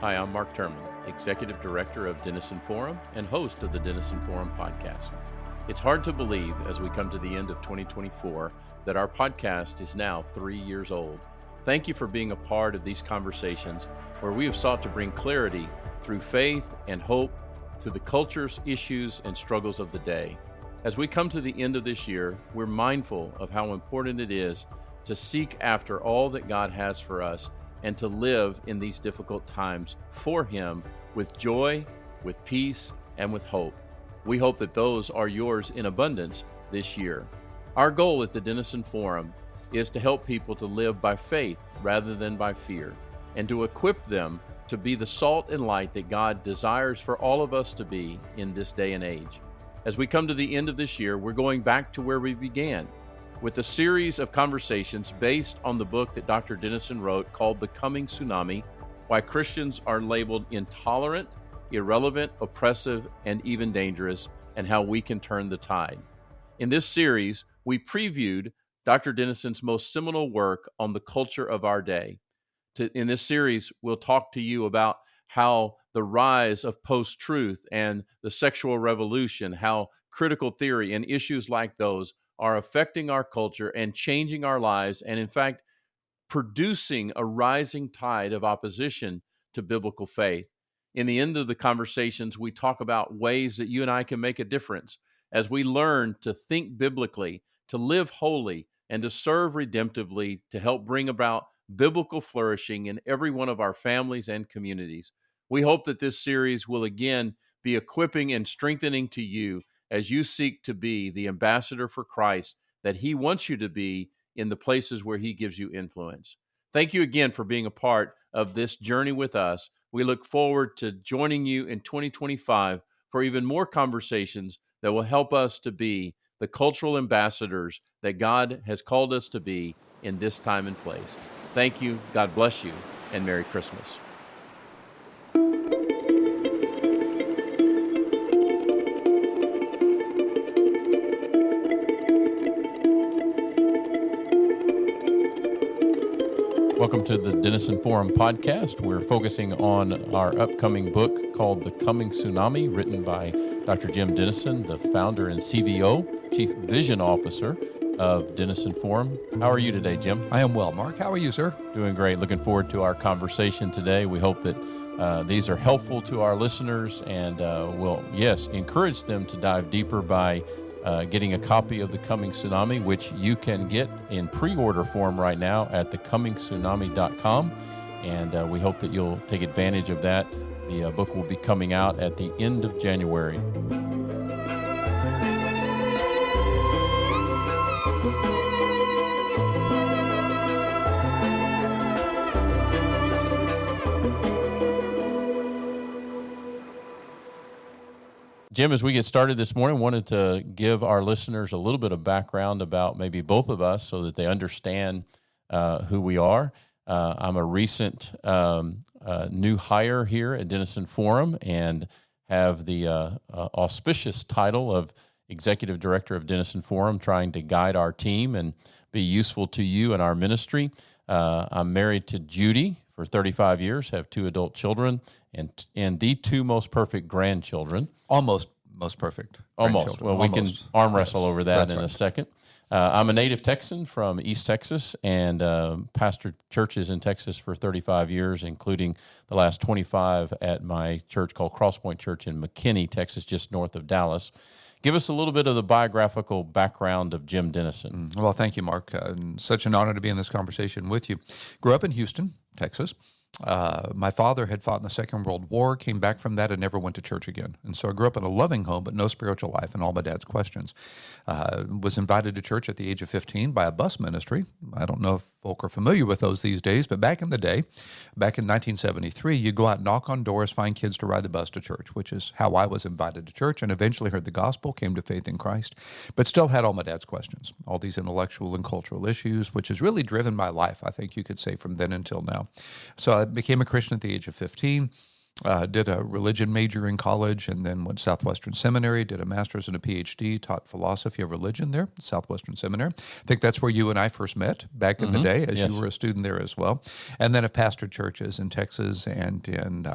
Hi, I'm Mark Terman, Executive Director of Denison Forum and host of the Denison Forum podcast. It's hard to believe as we come to the end of 2024 that our podcast is now 3 years old. Thank you for being a part of these conversations where we have sought to bring clarity through faith and hope to the cultures, issues, and struggles of the day. As we come to the end of this year, we're mindful of how important it is to seek after all that God has for us and to live in these difficult times for Him with joy, with peace, and with hope. We hope that those are yours in abundance this year. Our goal at the Denison Forum is to help people to live by faith rather than by fear, and to equip them to be the salt and light that God desires for all of us to be in this day and age. As we come to the end of this year, we're going back to where we began, with a series of conversations based on the book that Dr. Denison wrote called The Coming Tsunami: Why Christians Are Labeled Intolerant, Irrelevant, Oppressive, and Even Dangerous, and How We Can Turn the Tide. In this series, we previewed Dr. Denison's most seminal work on the culture of our day. In this series, we'll talk to you about how the rise of post-truth and the sexual revolution, how critical theory and issues like those are affecting our culture and changing our lives, and in fact, producing a rising tide of opposition to biblical faith. In the end of the conversations, we talk about ways that you and I can make a difference as we learn to think biblically, to live holy, and to serve redemptively to help bring about biblical flourishing in every one of our families and communities. We hope that this series will again be equipping and strengthening to you as you seek to be the ambassador for Christ that He wants you to be in the places where He gives you influence. Thank you again for being a part of this journey with us. We look forward to joining you in 2025 for even more conversations that will help us to be the cultural ambassadors that God has called us to be in this time and place. Thank you, God bless you, and Merry Christmas. Welcome to the Denison Forum podcast. We're focusing on our upcoming book called The Coming Tsunami, written by Dr. Jim Denison, the founder and CVO, Chief Vision Officer of Denison Forum. How are you today, Jim? I am well, Mark. How are you, sir? Doing great. Looking forward to our conversation today. We hope that these are helpful to our listeners and will, encourage them to dive deeper by getting a copy of The Coming Tsunami, which you can get in pre-order form right now at thecomingtsunami.com. And we hope that you'll take advantage of that. The book will be coming out at the end of January. Jim, as we get started this morning, wanted to give our listeners a little bit of background about maybe both of us so that they understand who we are. I'm a recent new hire here at Denison Forum and have the auspicious title of Executive Director of Denison Forum, trying to guide our team and be useful to you and our ministry. I'm married to Judy for 35 years, have 2 adult children, and the 2 most perfect grandchildren. Almost most perfect. Almost. Well, we can arm wrestle over that in a second. I'm a native Texan from East Texas and pastored churches in Texas for 35 years, including the last 25 at my church called Crosspoint Church in McKinney, Texas, just north of Dallas. Give us a little bit of the biographical background of Jim Denison. Well, thank you, Mark. Such an honor to be in this conversation with you. Grew up in Houston, Texas. My father had fought in the Second World War, came back from that, and never went to church again. And so I grew up in a loving home, but no spiritual life, and all my dad's questions. Was invited to church at the age of 15 by a bus ministry. I don't know if folk are familiar with those these days, but back in the day, back in 1973, you go out, knock on doors, find kids to ride the bus to church, which is how I was invited to church, and eventually heard the gospel, came to faith in Christ, but still had all my dad's questions, all these intellectual and cultural issues, which has really driven my life, I think you could say, from then until now. So I became a Christian at the age of 15. Did a religion major in college and then went to Southwestern Seminary, did a master's and a PhD, taught philosophy of religion there at Southwestern Seminary. I think that's where you and I first met back in the day, as you were a student there as well. And then have pastored churches in Texas and in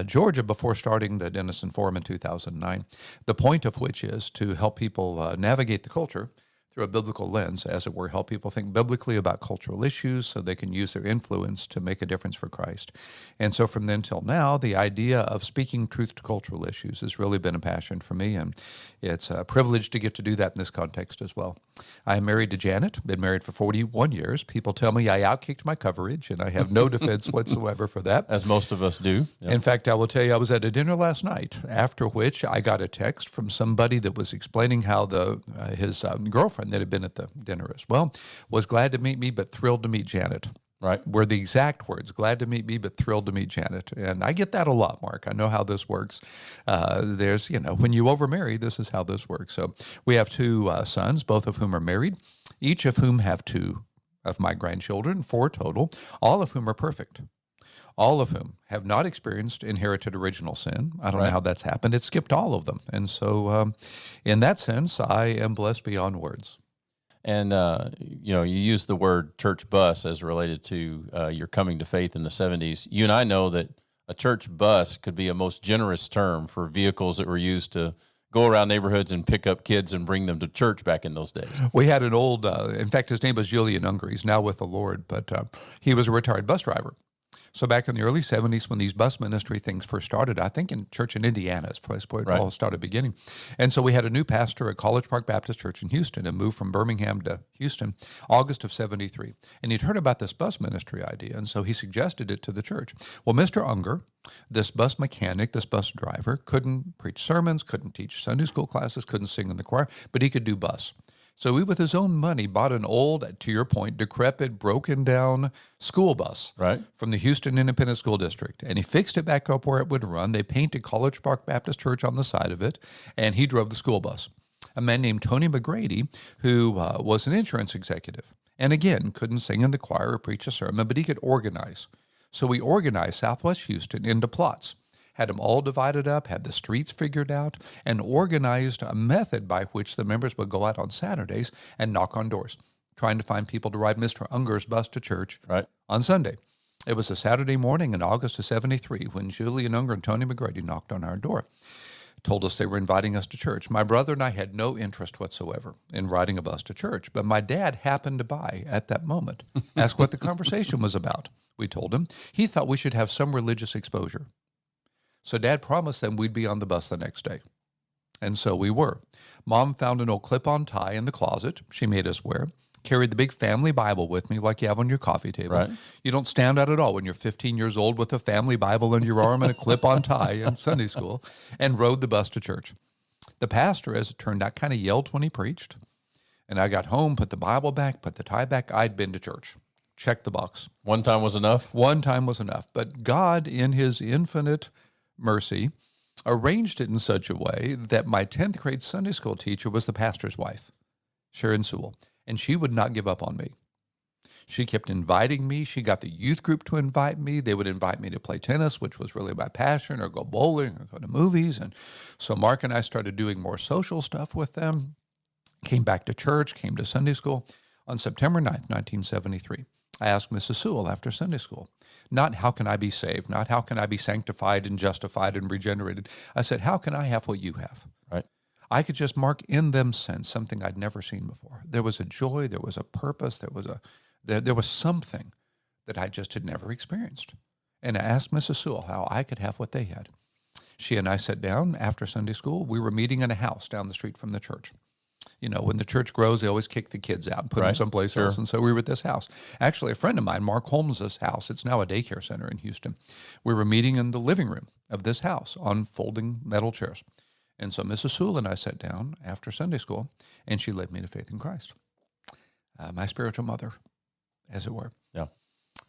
Georgia before starting the Denison Forum in 2009, the point of which is to help people navigate the culture through a biblical lens, as it were, help people think biblically about cultural issues so they can use their influence to make a difference for Christ. And so from then till now, the idea of speaking truth to cultural issues has really been a passion for me, and it's a privilege to get to do that in this context as well. I am married to Janet, been married for 41 years. People tell me I outkicked my coverage, and I have no defense whatsoever for that. As most of us do. Yep. In fact, I will tell you, I was at a dinner last night, after which I got a text from somebody that was explaining how his girlfriend that had been at the dinner as well was glad to meet me, but thrilled to meet Janet. Right. Were the exact words, glad to meet me, but thrilled to meet Janet. And I get that a lot, Mark. I know how this works. There's, when you overmarry, this is how this works. So we have two sons, both of whom are married, each of whom have two of my grandchildren, 4 total, all of whom are perfect. All of whom have not experienced inherited original sin. I don't know how that's happened. It skipped all of them. And so in that sense, I am blessed beyond words. And, you use the word church bus as related to your coming to faith in the 70s. You and I know that a church bus could be a most generous term for vehicles that were used to go around neighborhoods and pick up kids and bring them to church back in those days. We had an old, in fact, his name was Julian Unger. He's now with the Lord, but he was a retired bus driver. So back in the early 70s, when these bus ministry things first started, I think in church in Indiana is where it all started beginning. And so we had a new pastor at College Park Baptist Church in Houston and moved from Birmingham to Houston, August of 73. And he'd heard about this bus ministry idea, and so he suggested it to the church. Well, Mr. Unger, this bus mechanic, this bus driver, couldn't preach sermons, couldn't teach Sunday school classes, couldn't sing in the choir, but he could do bus. So he, with his own money, bought an old, to your point, decrepit, broken down school bus from the Houston Independent School District. And he fixed it back up where it would run. They painted College Park Baptist Church on the side of it, and he drove the school bus. A man named Tony McGrady, who was an insurance executive, and again, couldn't sing in the choir or preach a sermon, but he could organize. So we organized Southwest Houston into plots. Had them all divided up, had the streets figured out, and organized a method by which the members would go out on Saturdays and knock on doors, trying to find people to ride Mr. Unger's bus to church on Sunday. It was a Saturday morning in August of 73 when Julian Unger and Tony McGrady knocked on our door, told us they were inviting us to church. My brother and I had no interest whatsoever in riding a bus to church, but my dad happened to by at that moment. Asked what the conversation was about. We told him. He thought we should have some religious exposure. So Dad promised them we'd be on the bus the next day. And so we were. Mom found an old clip-on tie in the closet she made us wear, carried the big family Bible with me like you have on your coffee table. Right. You don't stand out at all when you're 15 years old with a family Bible under your arm and a clip-on tie in Sunday school, and rode the bus to church. The pastor, as it turned out, kind of yelled when he preached. And I got home, put the Bible back, put the tie back. I'd been to church. Check the box. One time was enough? One time was enough. But God, in his infinite mercy, arranged it in such a way that my 10th grade Sunday school teacher was the pastor's wife, Sharon Sewell, and she would not give up on me. She kept inviting me. She got the youth group to invite me. They would invite me to play tennis, which was really my passion, or go bowling, or go to movies. And so Mark and I started doing more social stuff with them, came back to church, came to Sunday school. On September 9th, 1973, I asked Mrs. Sewell after Sunday school, not how can I be saved, not how can I be sanctified and justified and regenerated. I said, how can I have what you have? Right. I could just mark in them sense something I'd never seen before. There was a joy, there was a purpose, there was something that I just had never experienced. And I asked Mrs. Sewell how I could have what they had. She and I sat down after Sunday school. We were meeting in a house down the street from the church. You know, when the church grows, they always kick the kids out and put them someplace else. And so we were at this house. Actually, a friend of mine, Mark Holmes' house, it's now a daycare center in Houston. We were meeting in the living room of this house on folding metal chairs. And so Mrs. Sewell and I sat down after Sunday school, and she led me to faith in Christ. My spiritual mother, as it were. Yeah.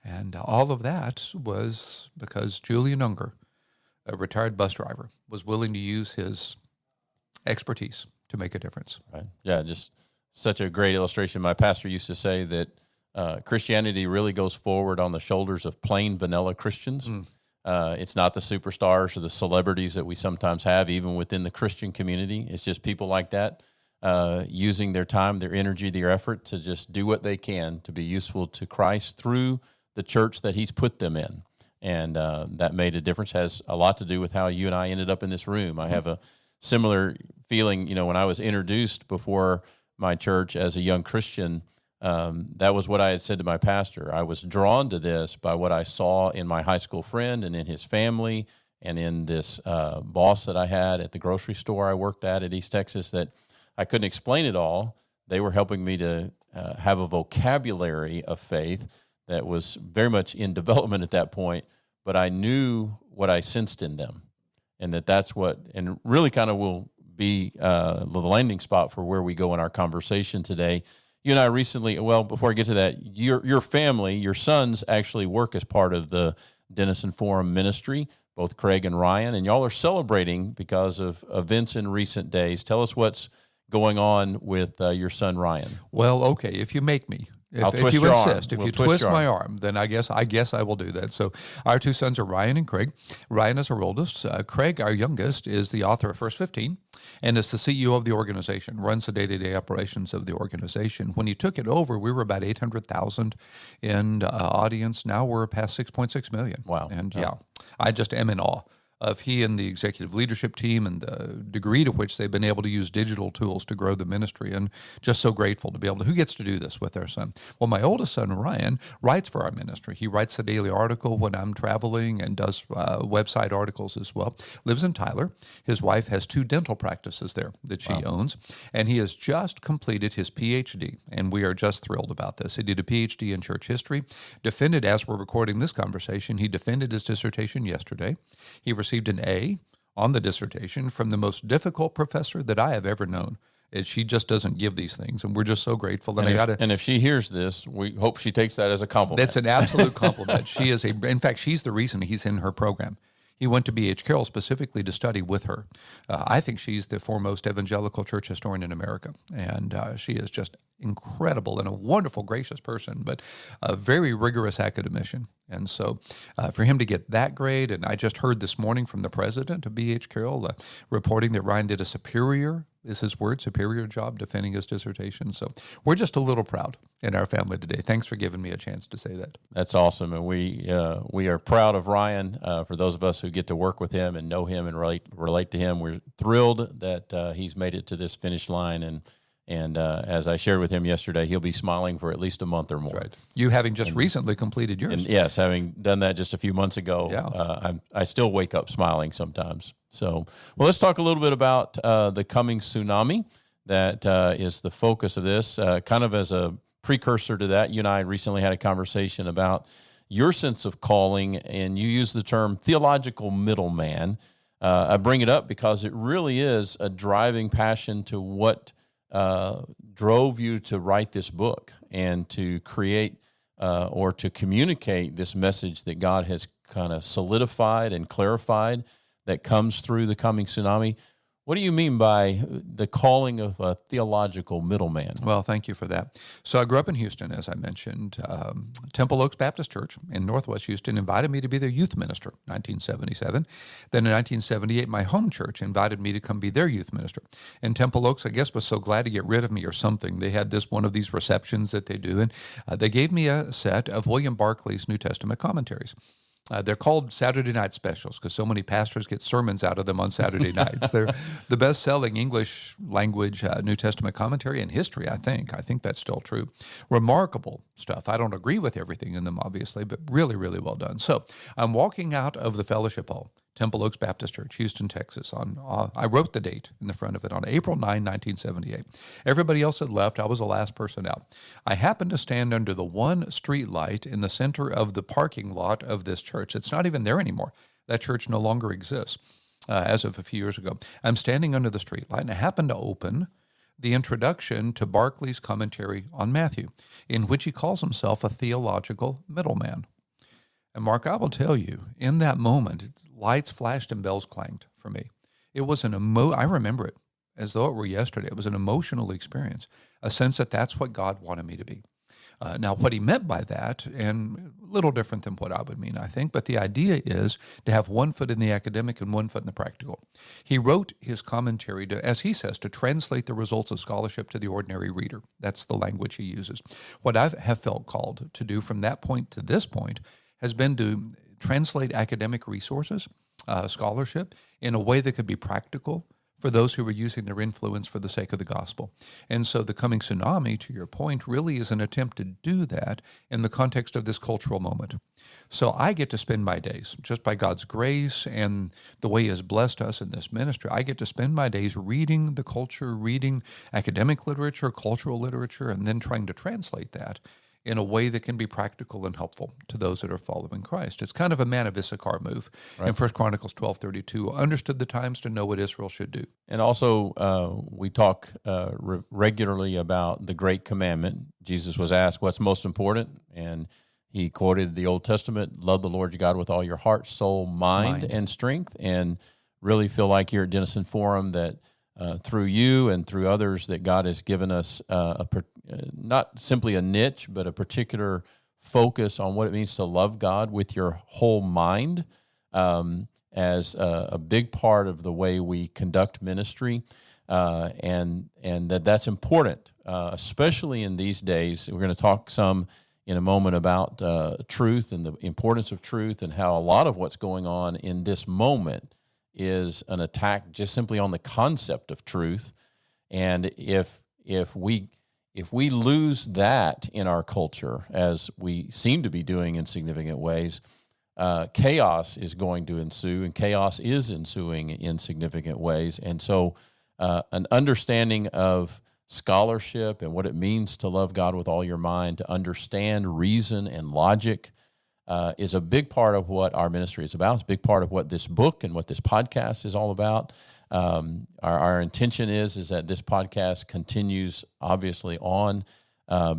And all of that was because Julian Unger, a retired bus driver, was willing to use his expertise to make a difference. Right. Yeah, just such a great illustration. My pastor used to say that Christianity really goes forward on the shoulders of plain vanilla Christians. It's not the superstars or the celebrities that we sometimes have, even within the Christian community. It's just people like that using their time, their energy, their effort to just do what they can to be useful to Christ through the church that he's put them in. And that made a difference. Has a lot to do with how you and I ended up in this room. I have a similar feeling, when I was introduced before my church as a young Christian, that was what I had said to my pastor. I was drawn to this by what I saw in my high school friend and in his family and in this boss that I had at the grocery store I worked at East Texas, that I couldn't explain it all. They were helping me to have a vocabulary of faith that was very much in development at that point, but I knew what I sensed in them, and that's what, and really kind of will be the landing spot for where we go in our conversation today. You and I recently, well, before I get to that, your family, your sons actually work as part of the Denison Forum ministry, both Craig and Ryan, and y'all are celebrating because of events in recent days. Tell us what's going on with your son, Ryan. Well, okay, if you make me. If you insist, if you twist my arm, then I guess I will do that. So our two sons are Ryan and Craig. Ryan is our oldest. Craig, our youngest, is the author of First 15 and is the CEO of the organization, runs the day-to-day operations of the organization. When he took it over, we were about 800,000 in audience. Now we're past 6.6 million. Wow. And I just am in awe of he and the executive leadership team and the degree to which they've been able to use digital tools to grow the ministry, and just so grateful to be able to, who gets to do this with their son? Well, my oldest son, Ryan, writes for our ministry. He writes the daily article when I'm traveling and does website articles as well. Lives in Tyler. His wife has 2 dental practices there that she owns, and he has just completed his PhD, and we are just thrilled about this. He did a PhD in church history, defended, as we're recording this conversation, he defended his dissertation yesterday. He received an A on the dissertation from the most difficult professor that I have ever known. She just doesn't give these things, and we're just so grateful. And if she hears this, we hope she takes that as a compliment. That's an absolute compliment. She is in fact, she's the reason he's in her program. He went to B.H. Carroll specifically to study with her. I think she's the foremost evangelical church historian in America, and she is just incredible and a wonderful, gracious person, but a very rigorous academician. And so for him to get that grade, and I just heard this morning from the president of B.H. Carroll reporting that Ryan did a superior job defending his dissertation. So we're just a little proud in our family today. Thanks for giving me a chance to say that. That's awesome. And we are proud of Ryan. For those of us who get to work with him and know him and relate to him, we're thrilled that he's made it to this finish line. And as I shared with him yesterday, he'll be smiling for at least a month or more. Right. You having just recently completed yours. And yes, having done that just a few months ago, I still wake up smiling sometimes. So, well, let's talk a little bit about the coming tsunami that is the focus of this. Kind of as a precursor to that, you and I recently had a conversation about your sense of calling, and you use the term theological middleman. I bring it up because it really is a driving passion to what drove you to write this book and to create or to communicate this message that God has kind of solidified and clarified that comes through the coming tsunami. What do you mean by the calling of a theological middleman? Well, thank you for that. So I grew up in Houston, as I mentioned. Temple Oaks Baptist Church in Northwest Houston invited me to be their youth minister, 1977. Then in 1978, my home church invited me to come be their youth minister. And Temple Oaks, I guess, was so glad to get rid of me or something. They had one of these receptions that they do, and they gave me a set of William Barclay's New Testament commentaries. They're called Saturday night specials because so many pastors get sermons out of them on Saturday nights. They're the best-selling English language New Testament commentary in history, I think. I think that's still true. Remarkable stuff. I don't agree with everything in them, obviously, but really, really well done. So I'm walking out of the fellowship hall, Temple Oaks Baptist Church, Houston, Texas. I wrote the date in the front of it on April 9, 1978. Everybody else had left. I was the last person out. I happened to stand under the one street light in the center of the parking lot of this church. It's not even there anymore. That church no longer exists as of a few years ago. I'm standing under the street light, and I happened to open the introduction to Barclay's commentary on Matthew, in which he calls himself a theological middleman. And Mark, I will tell you, in that moment, lights flashed and bells clanged for me. It was I remember it as though it were yesterday. It was an emotional experience, a sense that that's what God wanted me to be. Now, what he meant by that, and a little different than what I would mean, I think, but the idea is to have one foot in the academic and one foot in the practical. He wrote his commentary to, as he says, to translate the results of scholarship to the ordinary reader. That's the language he uses. What I have felt called to do from that point to this point has been to translate academic resources, scholarship, in a way that could be practical for those who were using their influence for the sake of the gospel. And so the coming tsunami, to your point, really is an attempt to do that in the context of this cultural moment. So I get to spend my days, just by God's grace and the way he has blessed us in this ministry, I get to spend my days reading the culture, reading academic literature, cultural literature, and then trying to translate that in a way that can be practical and helpful to those that are following Christ. It's kind of a man of Issachar move. Right. In 1 Chronicles 12:32, understood the times to know what Israel should do. And also, we talk regularly about the Great Commandment. Jesus was asked, what's most important? And he quoted the Old Testament, love the Lord your God with all your heart, soul, mind. And strength. And really feel like here at Denison Forum that through you and through others that God has given us not simply a niche, but a particular focus on what it means to love God with your whole mind as a big part of the way we conduct ministry, and that's important, especially in these days. We're going to talk some in a moment about truth and the importance of truth and how a lot of what's going on in this moment is an attack just simply on the concept of truth. And if we lose that in our culture, as we seem to be doing in significant ways, chaos is going to ensue, and chaos is ensuing in significant ways. And so an understanding of scholarship and what it means to love God with all your mind, to understand reason and logic, is a big part of what our ministry is about. It's a big part of what this book and what this podcast is all about. Our intention is that this podcast continues, obviously, on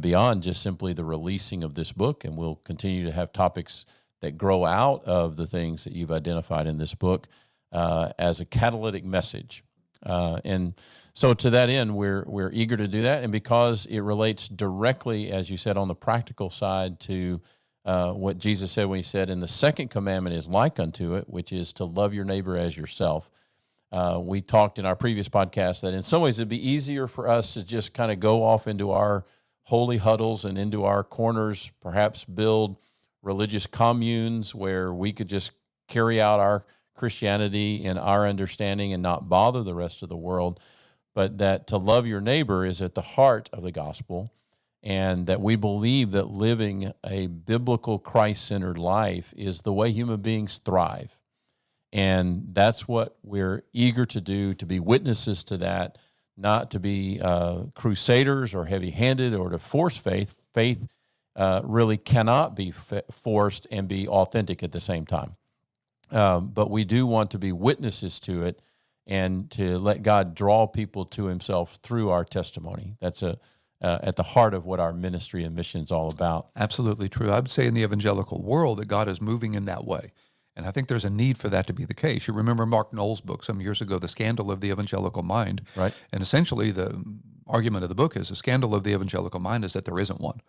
beyond just simply the releasing of this book, and we'll continue to have topics that grow out of the things that you've identified in this book as a catalytic message. And so to that end, we're eager to do that, and because it relates directly, as you said, on the practical side to what Jesus said when he said, and the second commandment is like unto it, which is to love your neighbor as yourself. We talked in our previous podcast that in some ways it'd be easier for us to just kind of go off into our holy huddles and into our corners, perhaps build religious communes where we could just carry out our Christianity and our understanding and not bother the rest of the world, but that to love your neighbor is at the heart of the gospel, and that we believe that living a biblical Christ-centered life is the way human beings thrive. And that's what we're eager to do, to be witnesses to that, not to be crusaders or heavy-handed or to force faith. Faith really cannot be forced and be authentic at the same time. But we do want to be witnesses to it and to let God draw people to himself through our testimony. That's at the heart of what our ministry and mission is all about. Absolutely true. I would say in the evangelical world that God is moving in that way. And I think there's a need for that to be the case. You remember Mark Knoll's book some years ago, The Scandal of the Evangelical Mind. Right. And essentially the argument of the book is the scandal of the evangelical mind is that there isn't one.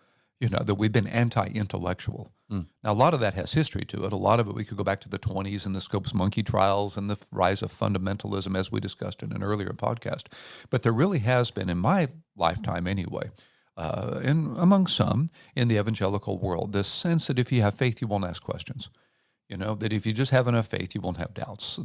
That we've been anti-intellectual. Now, a lot of that has history to it. A lot of it, we could go back to the 1920s and the Scopes monkey trials and the rise of fundamentalism, as we discussed in an earlier podcast. But there really has been, in my lifetime anyway, and among some in the evangelical world, this sense that if you have faith, you won't ask questions. That if you just have enough faith, you won't have doubts,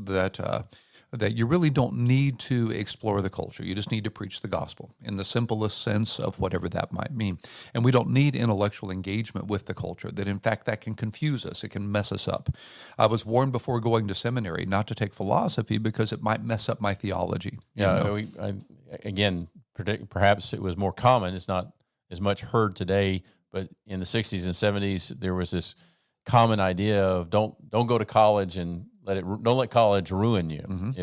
that you really don't need to explore the culture. You just need to preach the gospel in the simplest sense of whatever that might mean. And we don't need intellectual engagement with the culture, that in fact that can confuse us. It can mess us up. I was warned before going to seminary not to take philosophy because it might mess up my theology. Again, perhaps it was more common. It's not as much heard today, but in the 60s and 70s, there was this common idea of don't go to college and don't let college ruin you. Mm-hmm.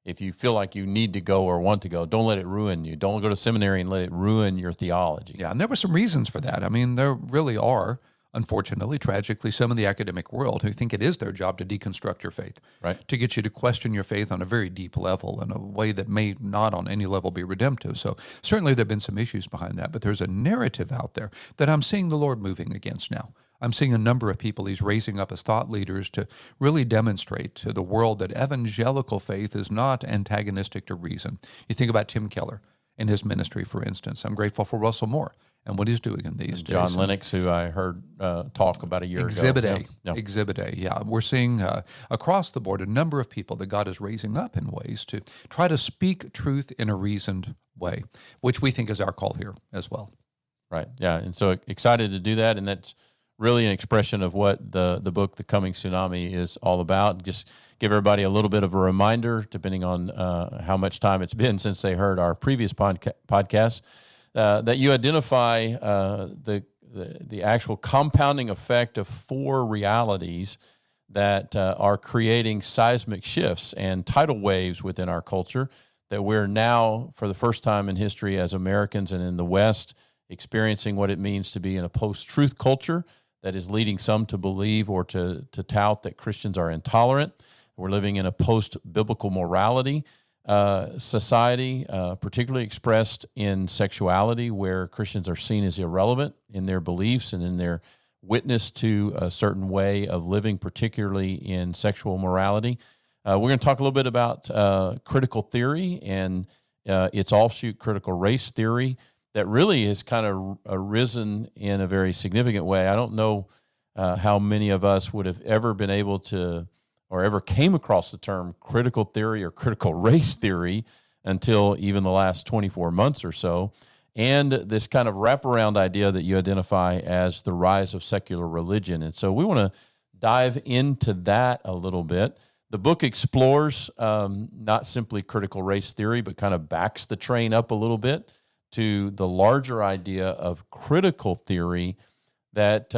If you feel like you need to go or want to go, don't let it ruin you. Don't go to seminary and let it ruin your theology. Yeah, and there were some reasons for that. I mean, there really are unfortunately, tragically, some in the academic world who think it is their job to deconstruct your faith, Right. to get you to question your faith on a very deep level in a way that may not on any level be redemptive. So certainly there have been some issues behind that, but there's a narrative out there that I'm seeing the Lord moving against now. I'm seeing a number of people he's raising up as thought leaders to really demonstrate to the world that evangelical faith is not antagonistic to reason. You think about Tim Keller and his ministry, for instance. I'm grateful for Russell Moore and what he's doing in these days. John Lennox, who I heard talk about a year Exhibit ago. A. Yeah. Exhibit A, yeah. We're seeing across the board a number of people that God is raising up in ways to try to speak truth in a reasoned way, which we think is our call here as well. Right. Yeah. And so excited to do that. And that's really an expression of what the book, The Coming Tsunami, is all about. Just give everybody a little bit of a reminder, depending on how much time it's been since they heard our previous podcast, that you identify the actual compounding effect of four realities that are creating seismic shifts and tidal waves within our culture that we're now, for the first time in history as Americans and in the West, experiencing what it means to be in a post-truth culture that is leading some to believe or to tout that Christians are intolerant. We're living in a post-biblical morality society, particularly expressed in sexuality, where Christians are seen as irrelevant in their beliefs and in their witness to a certain way of living, particularly in sexual morality. We're going to talk a little bit about critical theory and its offshoot, critical race theory, that really has kind of arisen in a very significant way. I don't know how many of us would have ever been able to or ever came across the term critical theory or critical race theory until even the last 24 months or so. And this kind of wraparound idea that you identify as the rise of secular religion. And so we want to dive into that a little bit. The book explores not simply critical race theory, but kind of backs the train up a little bit to the larger idea of critical theory that,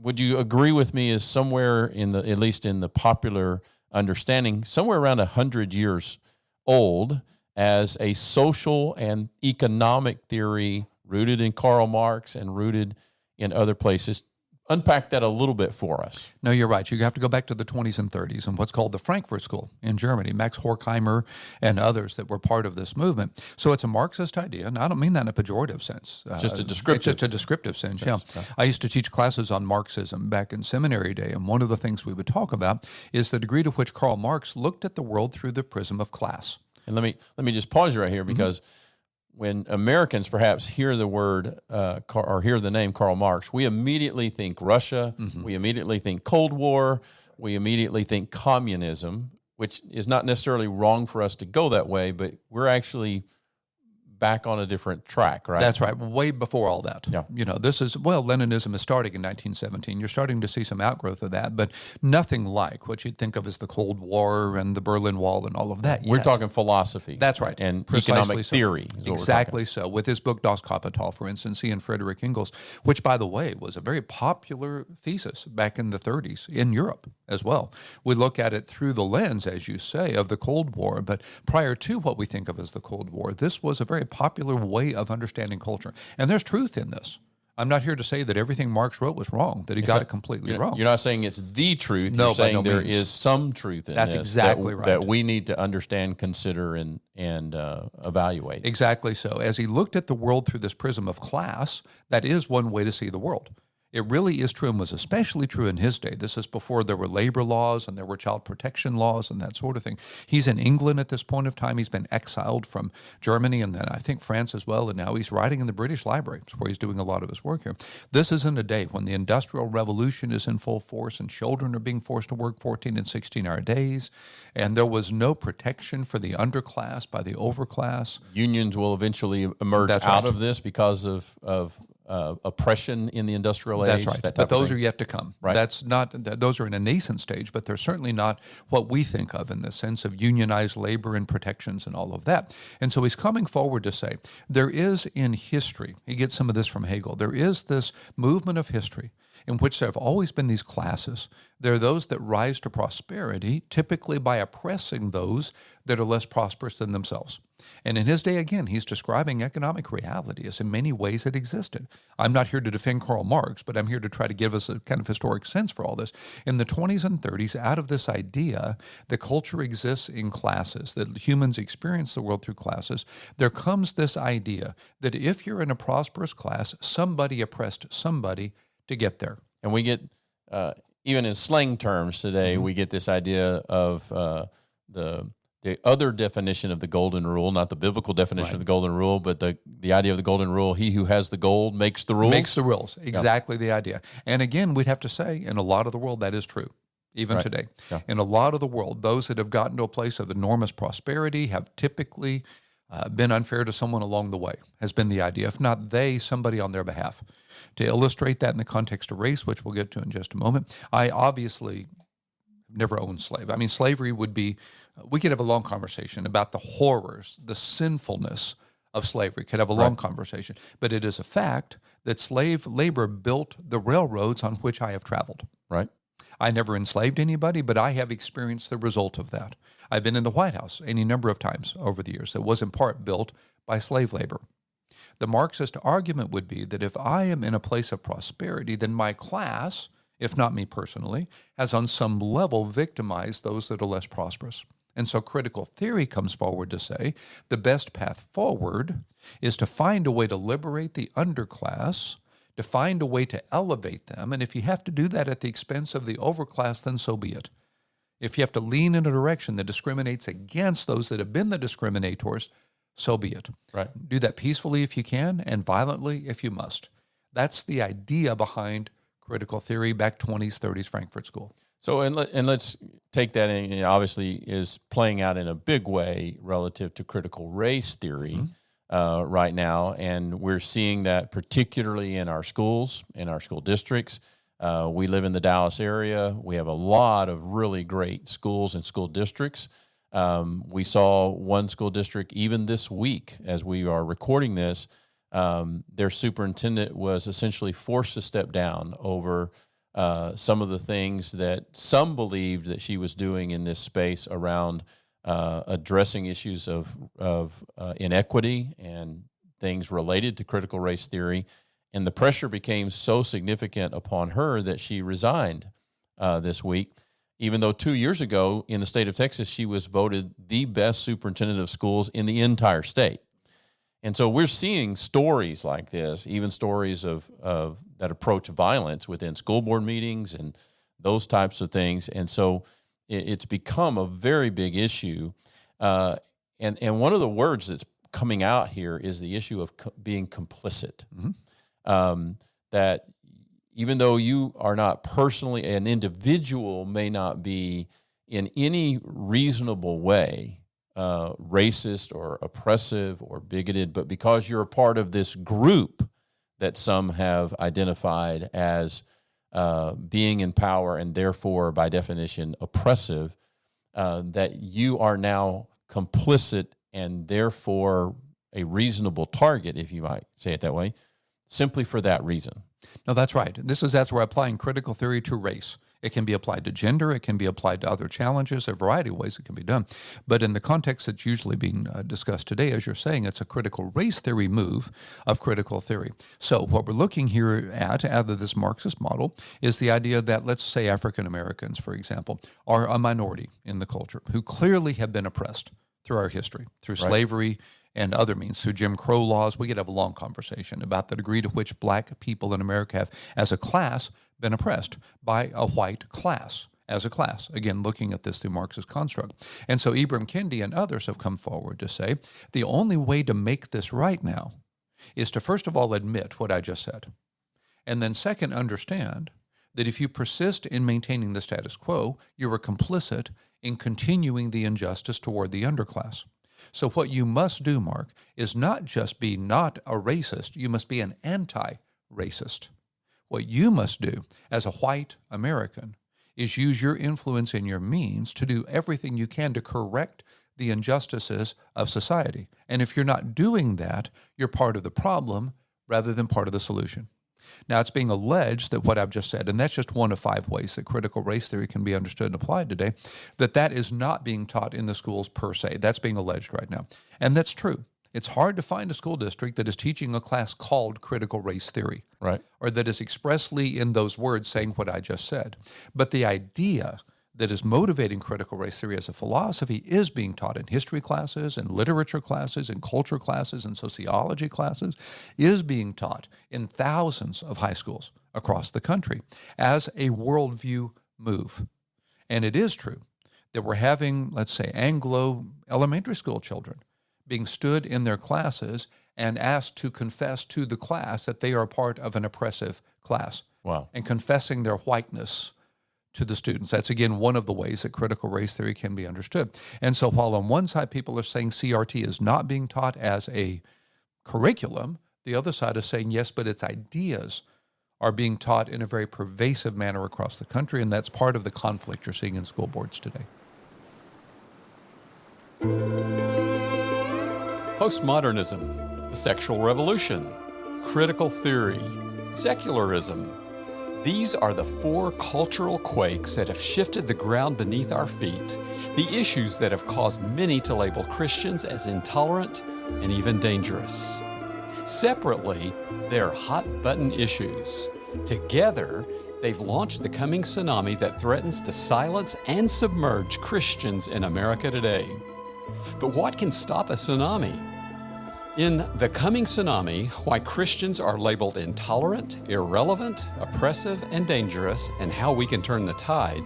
would you agree with me, is somewhere in the, at least in the popular understanding, somewhere around 100 years old as a social and economic theory rooted in Karl Marx and rooted in other places. Unpack that a little bit for us. No, you're right. You have to go back to the 20s and 30s and what's called the Frankfurt School in Germany, Max Horkheimer and others that were part of this movement. So it's a Marxist idea, and I don't mean that in a pejorative sense. Just a descriptive. It's just a descriptive sense, yeah. I used to teach classes on Marxism back in seminary day, and one of the things we would talk about is the degree to which Karl Marx looked at the world through the prism of class. And let me just pause you right here, because when Americans perhaps hear the word or hear the name Karl Marx, we immediately think Russia, we immediately think Cold War, we immediately think communism, which is not necessarily wrong for us to go that way, but we're actually back on a different track, right? That's right. Way before all that. Yeah. You know, this is, well, Leninism is starting in 1917. You're starting to see some outgrowth of that, but nothing like what you'd think of as the Cold War and the Berlin Wall and all of that We're yet. talking philosophy. That's right. And Precisely economic so. theory. Is what we're Exactly so. With his book Das Kapital, for instance, he and Friedrich Engels, which, by the way, was a very popular thesis back in the 30s in Europe as well. We look at it through the lens, as you say, of the Cold War, but prior to what we think of as the Cold War, this was a very popular way of understanding culture. And there's truth in this. I'm not here to say that everything Marx wrote was wrong, that he got it completely wrong. You're not saying it's the truth. No, you're saying by no there means. is some truth in That's this exactly right. that we need to understand, consider, and evaluate. Exactly so. As he looked at the world through this prism of class, that is one way to see the world. It really is true and was especially true in his day. This is before there were labor laws and there were child protection laws and that sort of thing. He's in England at this point of time. He's been exiled from Germany and then I think France as well. And now he's writing in the British Library, where he's doing a lot of his work here. This is in a day when the Industrial Revolution is in full force and children are being forced to work 14 and 16-hour days. And there was no protection for the underclass by the overclass. Unions will eventually emerge out of this because of oppression in the industrial age. That's right. That But those are yet to come. Right. That's not. Those are in a nascent stage, but they're certainly not what we think of in the sense of unionized labor and protections and all of that. And so he's coming forward to say there is in history. He gets some of this from Hegel. There is this movement of history in which there have always been these classes. There are those that rise to prosperity, typically by oppressing those that are less prosperous than themselves. And in his day, again, he's describing economic reality as in many ways it existed. I'm not here to defend Karl Marx, but I'm here to try to give us a kind of historic sense for all this. In the 20s and 30s, out of this idea that culture exists in classes, that humans experience the world through classes, there comes this idea that if you're in a prosperous class, somebody oppressed somebody to get there. And we get, even in slang terms today, we get this idea of the other definition of the golden rule, not the biblical definition of the golden rule, but the idea of the golden rule, he who has the gold makes the rules. Makes the rules, exactly the idea. And again, we'd have to say, in a lot of the world, that is true, even today. Yeah. In a lot of the world, those that have gotten to a place of enormous prosperity have typically been unfair to someone along the way, has been the idea. If not they, somebody on their behalf. To illustrate that in the context of race, which we'll get to in just a moment, I obviously never owned slave. I mean, slavery would be, we could have a long conversation about the horrors, the sinfulness of slavery, could have a long conversation. But it is a fact that slave labor built the railroads on which I have traveled. Right. I never enslaved anybody, but I have experienced the result of that. I've been in the White House any number of times over the years that was in part built by slave labor. The Marxist argument would be that if I am in a place of prosperity, then my class, if not me personally, has on some level victimized those that are less prosperous. And so critical theory comes forward to say the best path forward is to find a way to liberate the underclass, to find a way to elevate them. And if you have to do that at the expense of the overclass, then so be it. If you have to lean in a direction that discriminates against those that have been the discriminators, so be it. Right. Do that peacefully if you can and violently if you must. That's the idea behind critical theory, back 20s, 30s, Frankfurt School. So, and let's take that in, it obviously is playing out in a big way relative to critical race theory right now. And we're seeing that particularly in our schools, in our school districts. We live in the Dallas area. We have a lot of really great schools and school districts. We saw one school district even this week as we are recording this. Their superintendent was essentially forced to step down over some of the things that some believed that she was doing in this space around addressing issues of inequity and things related to critical race theory. And the pressure became so significant upon her that she resigned this week, even though 2 years ago in the state of Texas, she was voted the best superintendent of schools in the entire state. And so we're seeing stories like this, even stories of that approach violence within school board meetings and those types of things. And so it's become a very big issue. And one of the words that's coming out here is the issue of being complicit. That even though you are not personally, an individual may not be in any reasonable way racist or oppressive or bigoted, but because you're a part of this group that some have identified as being in power and therefore, by definition, oppressive, that you are now complicit and therefore a reasonable target, if you might say it that way, simply for that reason. No, that's right. That's where applying critical theory to race. It can be applied to gender. It can be applied to other challenges. There are a variety of ways it can be done. But in the context that's usually being discussed today, as you're saying, it's a critical race theory move of critical theory. So what we're looking here at, out of this Marxist model, is the idea that, let's say African Americans, for example, are a minority in the culture who clearly have been oppressed through our history, through slavery and other means, through Jim Crow laws. We could have a long conversation about the degree to which black people in America have, as a class, been oppressed by a white class, as a class. Again, looking at this through Marxist construct. And so Ibram Kendi and others have come forward to say the only way to make this right now is to first of all admit what I just said. And then second, understand that if you persist in maintaining the status quo, you are complicit in continuing the injustice toward the underclass. So what you must do, Mark, is not just be not a racist, you must be an anti-racist. What you must do as a white American is use your influence and your means to do everything you can to correct the injustices of society. And if you're not doing that, you're part of the problem rather than part of the solution. Now, it's being alleged that what I've just said, and that's just one of 5 ways that critical race theory can be understood and applied today, that is not being taught in the schools per se. That's being alleged right now. And that's true. It's hard to find a school district that is teaching a class called critical race theory, right, or that is expressly in those words saying what I just said. But the idea that is motivating critical race theory as a philosophy is being taught in history classes and literature classes and culture classes and sociology classes, is being taught in thousands of high schools across the country as a worldview move. And it is true that we're having, let's say, Anglo elementary school children being stood in their classes and asked to confess to the class that they are part of an oppressive class. Wow. And confessing their whiteness to the students. That's, again, one of the ways that critical race theory can be understood. And so while on one side people are saying CRT is not being taught as a curriculum, the other side is saying yes, but its ideas are being taught in a very pervasive manner across the country, and that's part of the conflict you're seeing in school boards today. Postmodernism, the sexual revolution, critical theory, secularism. These are the 4 cultural quakes that have shifted the ground beneath our feet, the issues that have caused many to label Christians as intolerant and even dangerous. Separately, they're hot-button issues. Together, they've launched the coming tsunami that threatens to silence and submerge Christians in America today. But what can stop a tsunami? In The Coming Tsunami, Why Christians Are Labeled Intolerant, Irrelevant, Oppressive, and Dangerous, and How We Can Turn the Tide,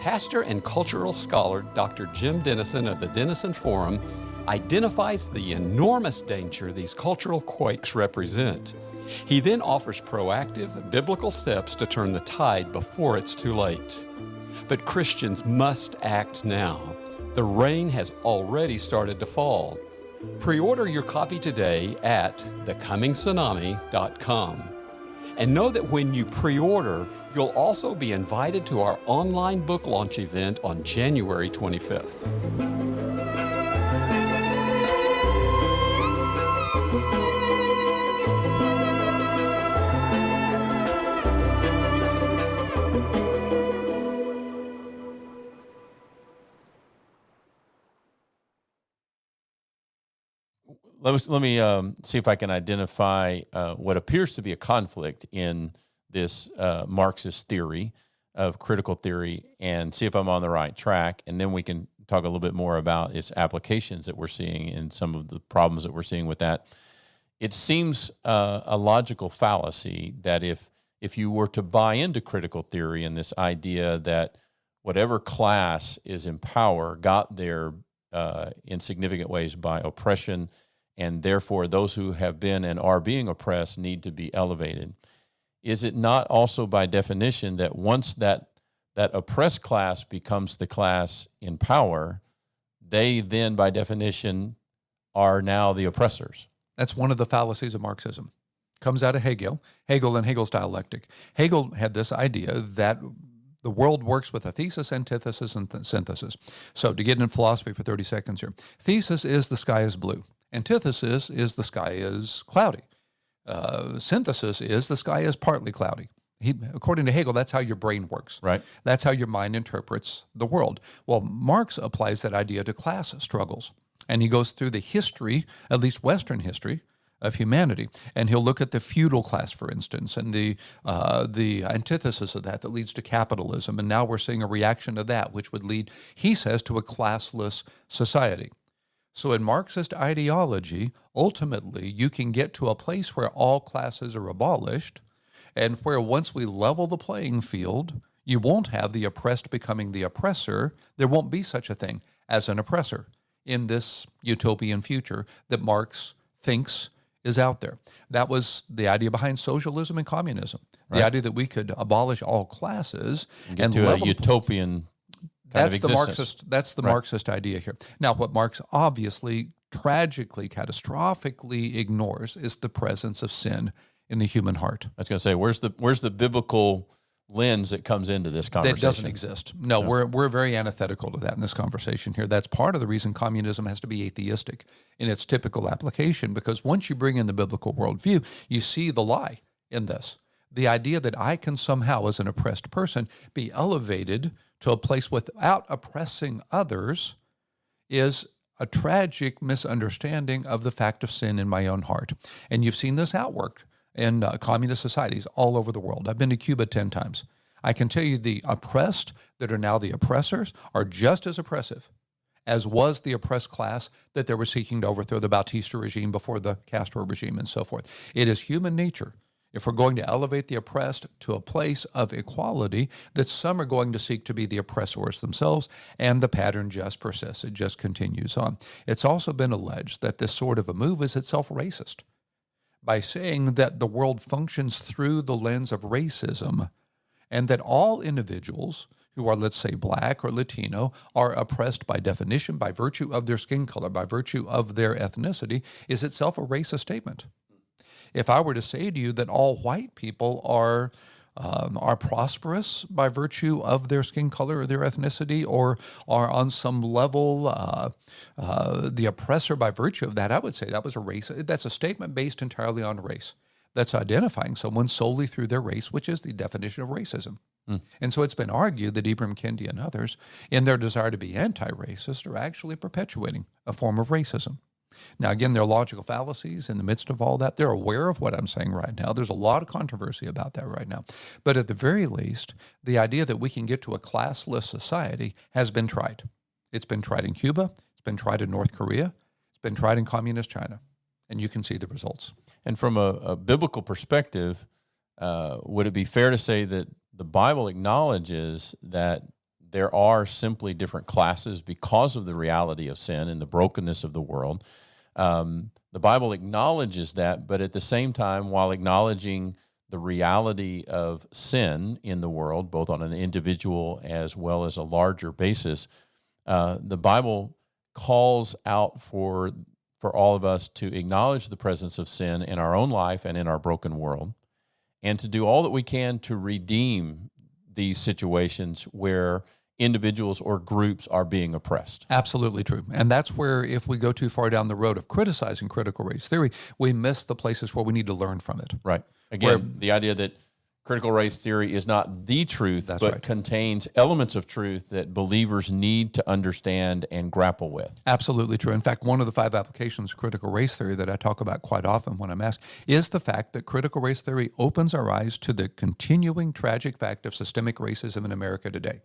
pastor and cultural scholar Dr. Jim Denison of the Denison Forum identifies the enormous danger these cultural quakes represent. He then offers proactive, biblical steps to turn the tide before it's too late. But Christians must act now. The rain has already started to fall. Pre-order your copy today at thecomingtsunami.com. And know that when you pre-order, you'll also be invited to our online book launch event on January 25th. Let me see if I can identify what appears to be a conflict in this Marxist theory of critical theory and see if I'm on the right track. And then we can talk a little bit more about its applications that we're seeing and some of the problems that we're seeing with that. It seems a logical fallacy that if you were to buy into critical theory and this idea that whatever class is in power got there in significant ways by oppression, and therefore those who have been and are being oppressed need to be elevated. Is it not also by definition that once that oppressed class becomes the class in power, they then by definition are now the oppressors? That's one of the fallacies of Marxism. Comes out of Hegel and Hegel's dialectic. Hegel had this idea that the world works with a thesis, antithesis, and synthesis. So to get into philosophy for 30 seconds here, thesis is the sky is blue. Antithesis is the sky is cloudy. Synthesis is the sky is partly cloudy. According to Hegel, that's how your brain works. Right. That's how your mind interprets the world. Well, Marx applies that idea to class struggles. And he goes through the history, at least Western history, of humanity. And he'll look at the feudal class, for instance, and the antithesis of that leads to capitalism. And now we're seeing a reaction to that, which would lead, he says, to a classless society. So in Marxist ideology, ultimately, you can get to a place where all classes are abolished and where once we level the playing field, you won't have the oppressed becoming the oppressor. There won't be such a thing as an oppressor in this utopian future that Marx thinks is out there. That was the idea behind socialism and communism, the idea that we could abolish all classes and to a utopian That's the Marxist idea here. Now, what Marx obviously, tragically, catastrophically ignores is the presence of sin in the human heart. I was going to say, where's the biblical lens that comes into this conversation? That doesn't exist. No. We're very antithetical to that in this conversation here. That's part of the reason communism has to be atheistic in its typical application, because once you bring in the biblical worldview, you see the lie in this. The idea that I can somehow, as an oppressed person, be elevated to a place without oppressing others is a tragic misunderstanding of the fact of sin in my own heart. And you've seen this outworked in communist societies all over the world. I've been to Cuba 10 times. I can tell you the oppressed that are now the oppressors are just as oppressive as was the oppressed class that they were seeking to overthrow the Bautista regime before the Castro regime and so forth. It is human nature, if we're going to elevate the oppressed to a place of equality, that some are going to seek to be the oppressors themselves, and the pattern just persists. It just continues on. It's also been alleged that this sort of a move is itself racist, by saying that the world functions through the lens of racism, and that all individuals who are, let's say, black or Latino, are oppressed by definition, by virtue of their skin color, by virtue of their ethnicity, is itself a racist statement. If I were to say to you that all white people are prosperous by virtue of their skin color or their ethnicity, or are on some level the oppressor by virtue of that, I would say that was a race. That's a statement based entirely on race. That's identifying someone solely through their race, which is the definition of racism. And so it's been argued that Ibram Kendi and others, in their desire to be anti-racist, are actually perpetuating a form of racism. Now, again, there are logical fallacies in the midst of all that. They're aware of what I'm saying right now. There's a lot of controversy about that right now. But at the very least, the idea that we can get to a classless society has been tried. It's been tried in Cuba. It's been tried in North Korea. It's been tried in communist China. And you can see the results. And from a biblical perspective, would it be fair to say that the Bible acknowledges that there are simply different classes because of the reality of sin and the brokenness of the world? The Bible acknowledges that, but at the same time, while acknowledging the reality of sin in the world, both on an individual as well as a larger basis, the Bible calls out for all of us to acknowledge the presence of sin in our own life and in our broken world, and to do all that we can to redeem these situations where individuals or groups are being oppressed. Absolutely true. And that's where, if we go too far down the road of criticizing critical race theory, we miss the places where we need to learn from it. Right. Again, the idea that critical race theory is not the truth, but contains elements of truth that believers need to understand and grapple with. Absolutely true. In fact, one of the 5 applications of critical race theory that I talk about quite often when I'm asked is the fact that critical race theory opens our eyes to the continuing tragic fact of systemic racism in America today.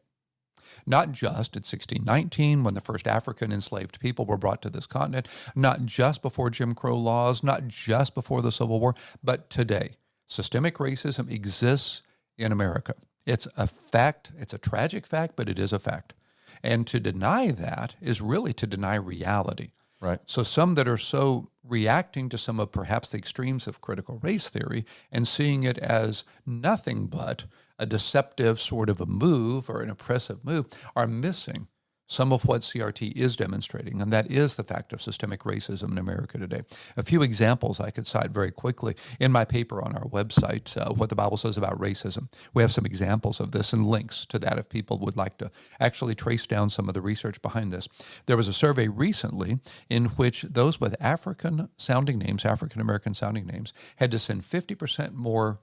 Not just at 1619, when the first African enslaved people were brought to this continent, not just before Jim Crow laws, not just before the Civil War, but today. Systemic racism exists in America. It's a fact. It's a tragic fact, but it is a fact. And to deny that is really to deny reality. Right. So some that are so reacting to some of perhaps the extremes of critical race theory and seeing it as nothing but a deceptive sort of a move or an oppressive move are missing some of what CRT is demonstrating, and that is the fact of systemic racism in America today. A few examples I could cite very quickly in my paper on our website, What the Bible Says About Racism. We have some examples of this and links to that if people would like to actually trace down some of the research behind this. There was a survey recently in which those with African-sounding names, African-American sounding names, had to send 50% more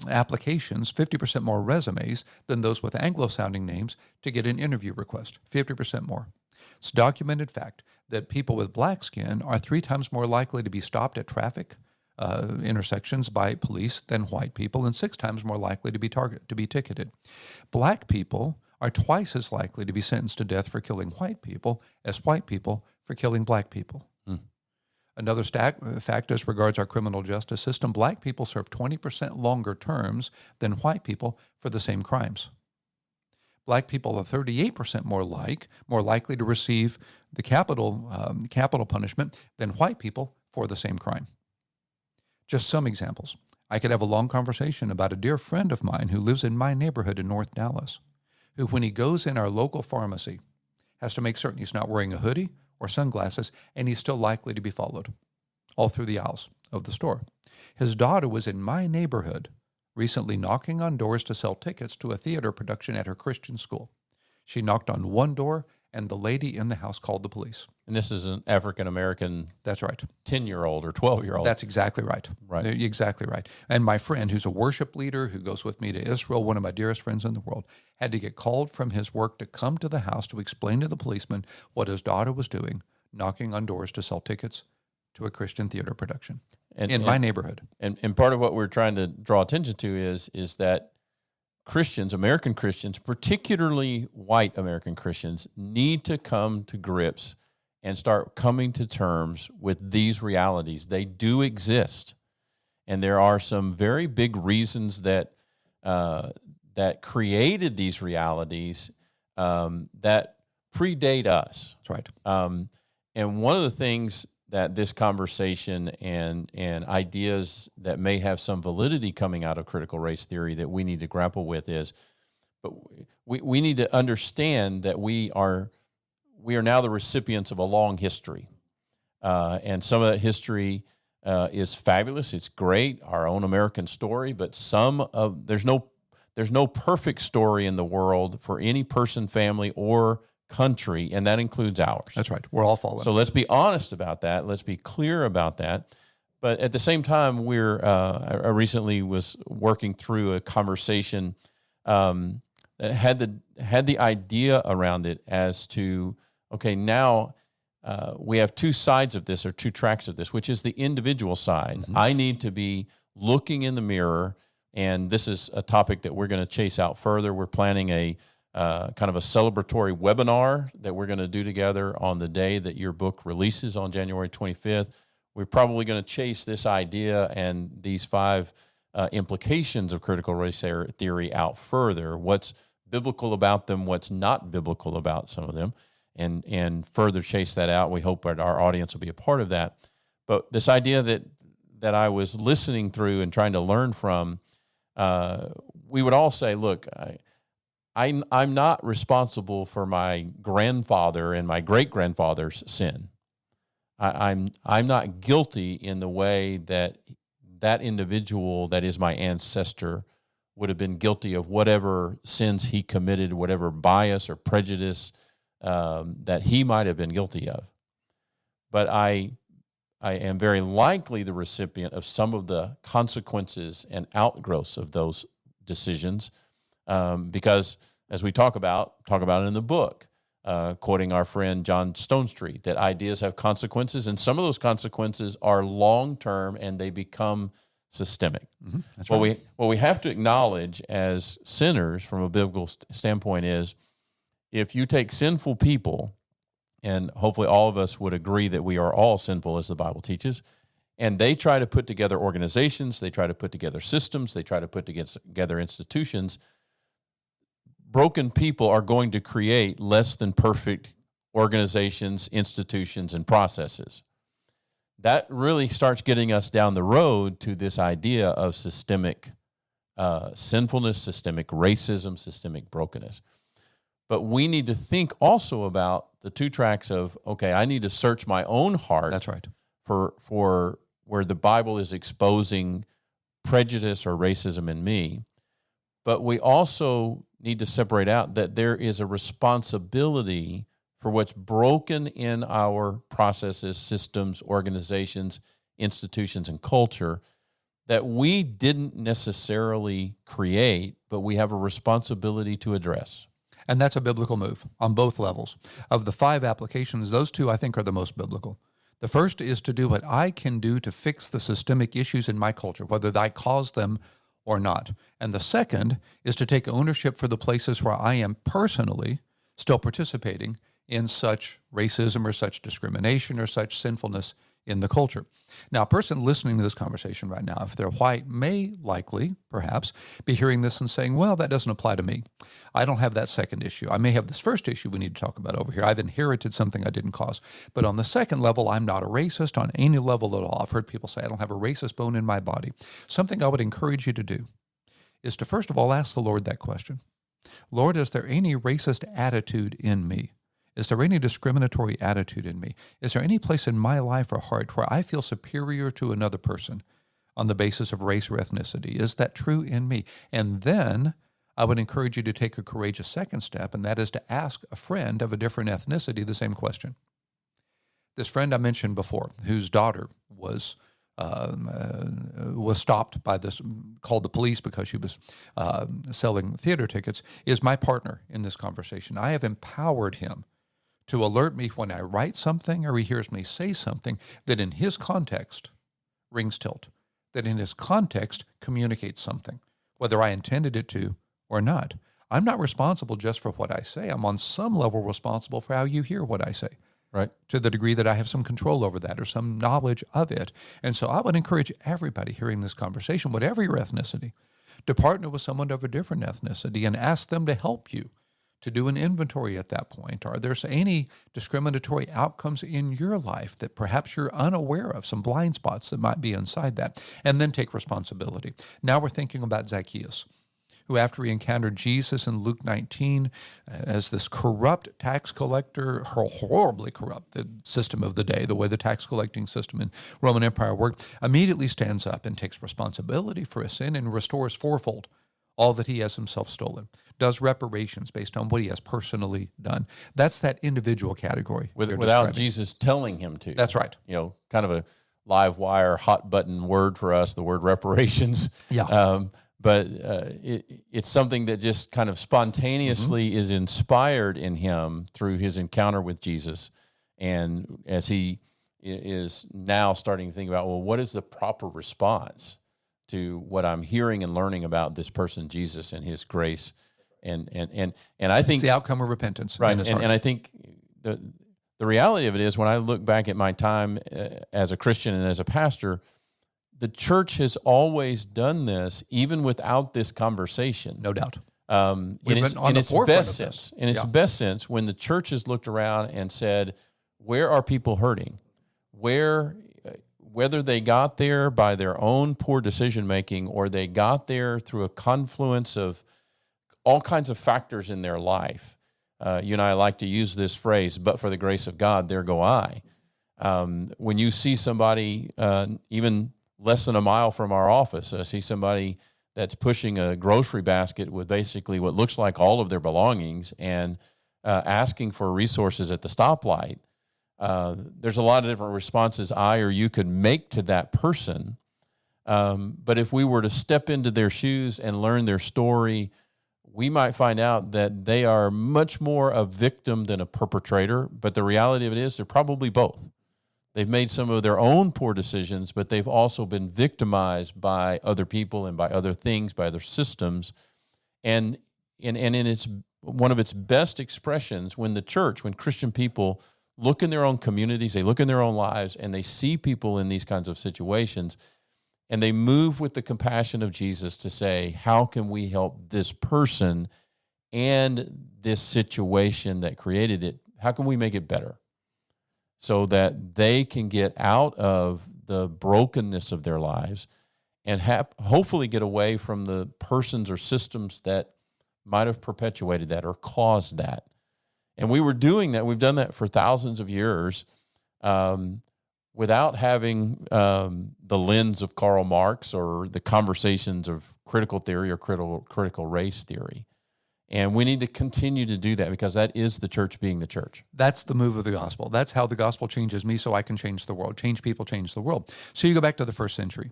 applications, 50% more resumes than those with Anglo-sounding names to get an interview request, 50% more. It's documented fact that people with black skin are 3 times more likely to be stopped at traffic intersections by police than white people, and 6 times more likely to be ticketed. Black people are twice as likely to be sentenced to death for killing white people as white people for killing black people. Another fact as regards our criminal justice system, black people serve 20% longer terms than white people for the same crimes. Black people are 38% more likely to receive the capital punishment than white people for the same crime. Just some examples. I could have a long conversation about a dear friend of mine who lives in my neighborhood in North Dallas, who, when he goes in our local pharmacy, has to make certain he's not wearing a hoodie or sunglasses, and he's still likely to be followed all through the aisles of the store. His daughter was in my neighborhood recently knocking on doors to sell tickets to a theater production at her Christian school. She knocked on one door and the lady in the house called the police. And this is an African-American That's right. 10-year-old or 12-year-old. That's exactly right. Right. You're exactly right. And my friend, who's a worship leader who goes with me to Israel, one of my dearest friends in the world, had to get called from his work to come to the house to explain to the policeman what his daughter was doing, knocking on doors to sell tickets to a Christian theater production in my neighborhood. And part of what we're trying to draw attention to is that Christians, American Christians, particularly white American Christians, need to come to grips and start coming to terms with these realities. They do exist, and there are some very big reasons that that created these realities that predate us. That's right. And one of the things that this conversation and ideas that may have some validity coming out of critical race theory that we need to grapple with is, but we need to understand that we are now the recipients of a long history, and some of that history is fabulous. It's great, our own American story, but there's no perfect story in the world for any person, family, or country, and that includes ours. That's right. We're all fallen. So let's be honest about that. Let's be clear about that. But at the same time, I recently was working through a conversation that had the idea around it as to, okay, now we have two sides of this, or two tracks of this, which is the individual side. Mm-hmm. I need to be looking in the mirror, and this is a topic that we're going to chase out further. We're planning a kind of a celebratory webinar that we're going to do together on the day that your book releases on January 25th. We're probably going to chase this idea and these 5 implications of critical race theory out further. What's biblical about them, what's not biblical about some of them, and further chase that out. We hope that our audience will be a part of that. But this idea that I was listening through and trying to learn from, we would all say, look, I'm not responsible for my grandfather and my great-grandfather's sin. I'm not guilty in the way that individual that is my ancestor would have been guilty of whatever sins he committed, whatever bias or prejudice that he might have been guilty of. But I am very likely the recipient of some of the consequences and outgrowths of those decisions, because as we talk about in the book, quoting our friend John Stonestreet, that ideas have consequences, and some of those consequences are long-term and they become systemic. Mm-hmm. That's right. What we have to acknowledge as sinners from a biblical standpoint is, if you take sinful people, and hopefully all of us would agree that we are all sinful as the Bible teaches, and they try to put together organizations, they try to put together systems, they try to put together institutions, broken people are going to create less than perfect organizations, institutions, and processes. That really starts getting us down the road to this idea of systemic sinfulness, systemic racism, systemic brokenness. But we need to think also about the two tracks of, okay, I need to search my own heart. That's right. For where the Bible is exposing prejudice or racism in me. But we also need to separate out that there is a responsibility for what's broken in our processes, systems, organizations, institutions, and culture that we didn't necessarily create, but we have a responsibility to address. And that's a biblical move on both levels. Of the 5 applications, those 2 I think are the most biblical. The first is to do what I can do to fix the systemic issues in my culture, whether I caused them or not. And the second is to take ownership for the places where I am personally still participating in such racism or such discrimination or such sinfulness in the culture. Now, a person listening to this conversation right now, if they're white, may likely, perhaps, be hearing this and saying, well, that doesn't apply to me. I don't have that second issue. I may have this first issue we need to talk about over here. I've inherited something I didn't cause. But on the second level, I'm not a racist on any level at all. I've heard people say, I don't have a racist bone in my body. Something I would encourage you to do is to, first of all, ask the Lord that question. Lord, is there any racist attitude in me? Is there any discriminatory attitude in me? Is there any place in my life or heart where I feel superior to another person on the basis of race or ethnicity? Is that true in me? And then I would encourage you to take a courageous second step, and that is to ask a friend of a different ethnicity the same question. This friend I mentioned before, whose daughter was stopped by this, called the police because she was selling theater tickets, is my partner in this conversation. I have empowered him to alert me when I write something or he hears me say something that in his context rings tilt, that in his context communicates something, whether I intended it to or not. I'm not responsible just for what I say. I'm on some level responsible for how you hear what I say. Right. To the degree that I have some control over that or some knowledge of it. And so I would encourage everybody hearing this conversation, whatever your ethnicity, to partner with someone of a different ethnicity and ask them to help you to do an inventory at that point. Are there any discriminatory outcomes in your life that perhaps you're unaware of, some blind spots that might be inside that, and then take responsibility. Now we're thinking about Zacchaeus, who after he encountered Jesus in Luke 19 as this corrupt tax collector, horribly corrupt, the system of the day, the way the tax collecting system in Roman Empire worked, immediately stands up and takes responsibility for his sin and restores fourfold all that he has himself stolen, does reparations based on what he has personally done. That's that individual category. Without Jesus telling him to. That's right. Kind of a live wire, hot button word for us, the word reparations. Yeah. But it's something that just kind of spontaneously is inspired in him through his encounter with Jesus. And as he is now starting to think about, well, what is the proper response to what I'm hearing and learning about this person, Jesus, and his grace? And I think it's the outcome of repentance. Right. And I think the reality of it is, when I look back at my time as a Christian and as a pastor, the church has always done this, even without this conversation. No doubt. In its best sense, when the church has looked around and said, where are people hurting? Whether they got there by their own poor decision-making or they got there through a confluence of all kinds of factors in their life. You and I like to use this phrase, but for the grace of God, there go I. When you see somebody, even less than a mile from our office, I see somebody that's pushing a grocery basket with basically what looks like all of their belongings and asking for resources at the stoplight. There's a lot of different responses I or you could make to that person. But if we were to step into their shoes and learn their story, we might find out that they are much more a victim than a perpetrator. But the reality of it is they're probably both. They've made some of their own poor decisions, but they've also been victimized by other people and by other things, by other systems. And in its one of its best expressions, when Christian people look in their own communities, they look in their own lives, and they see people in these kinds of situations, and they move with the compassion of Jesus to say, how can we help this person and this situation that created it? How can we make it better so that they can get out of the brokenness of their lives and hopefully get away from the persons or systems that might have perpetuated that or caused that? And we were doing that. We've done that for thousands of years without having the lens of Karl Marx or the conversations of critical theory or critical race theory. And we need to continue to do that because that is the church being the church. That's the move of the gospel. That's how the gospel changes me so I can change the world. Change people, change the world. So you go back to the first century.